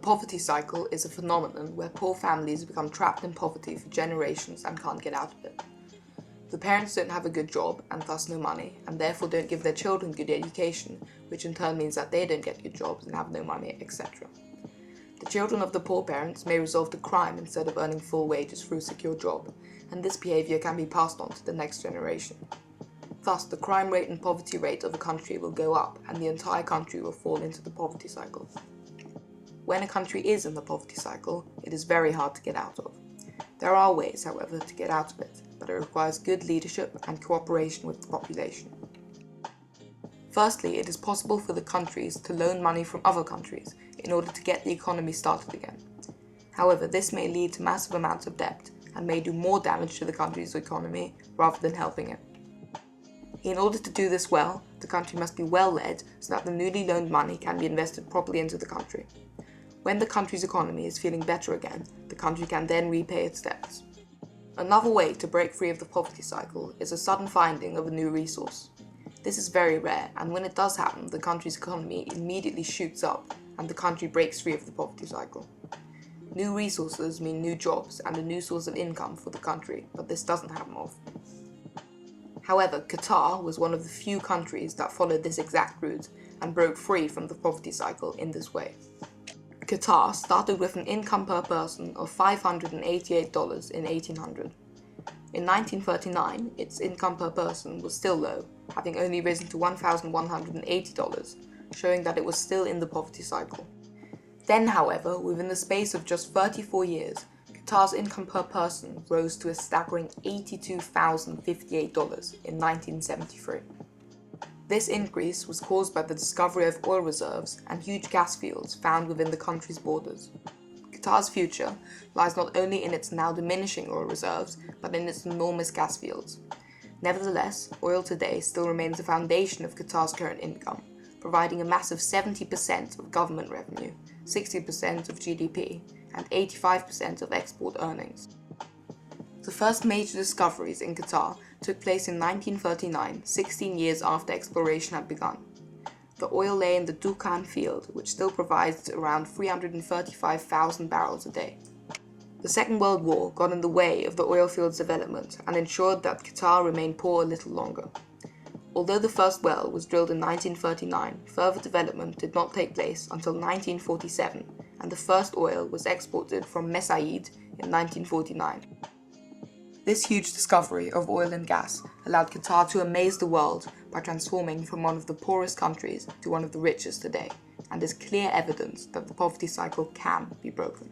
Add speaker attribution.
Speaker 1: poverty cycle is a phenomenon where poor families become trapped in poverty for generations and can't get out of it. The parents don't have a good job and thus no money, and therefore don't give their children good education, which in turn means that they don't get good jobs and have no money, etc. The children of the poor parents may resort to crime instead of earning full wages through a secure job, and this behaviour can be passed on to the next generation. Thus, the crime rate and poverty rate of a country will go up, and the entire country will fall into the poverty cycle. When a country is in the poverty cycle, it is very hard to get out of. There are ways, however, to get out of it, but it requires good leadership and cooperation with the population. Firstly, it is possible for the countries to loan money from other countries in order to get the economy started again. However, this may lead to massive amounts of debt and may do more damage to the country's economy rather than helping it. In order to do this well, the country must be well led so that the newly loaned money can be invested properly into the country. When the country's economy is feeling better again, the country can then repay its debts. Another way to break free of the poverty cycle is a sudden finding of a new resource. This is very rare, and when it does happen, the country's economy immediately shoots up and the country breaks free of the poverty cycle. New resources mean new jobs and a new source of income for the country, but this doesn't happen often. However, Qatar was one of the few countries that followed this exact route and broke free from the poverty cycle in this way. Qatar started with an income per person of $588 in 1800. In 1939, its income per person was still low, having only risen to $1,180, showing that it was still in the poverty cycle. Then, however, within the space of just 34 years, Qatar's income per person rose to a staggering $82,058 in 1973. This increase was caused by the discovery of oil reserves and huge gas fields found within the country's borders. Qatar's future lies not only in its now diminishing oil reserves, but in its enormous gas fields. Nevertheless, oil today still remains the foundation of Qatar's current income, providing a massive 70% of government revenue, 60% of GDP, and 85% of export earnings. The first major discoveries in Qatar took place in 1939, 16 years after exploration had begun. The oil lay in the Dukhan field, which still provides around 335,000 barrels a day. The Second World War got in the way of the oil field's development and ensured that Qatar remained poor a little longer. Although the first well was drilled in 1939, further development did not take place until 1947, and the first oil was exported from Mesaid in 1949. This huge discovery of oil and gas allowed Qatar to amaze the world by transforming from one of the poorest countries to one of the richest today, and is clear evidence that the poverty cycle can be broken.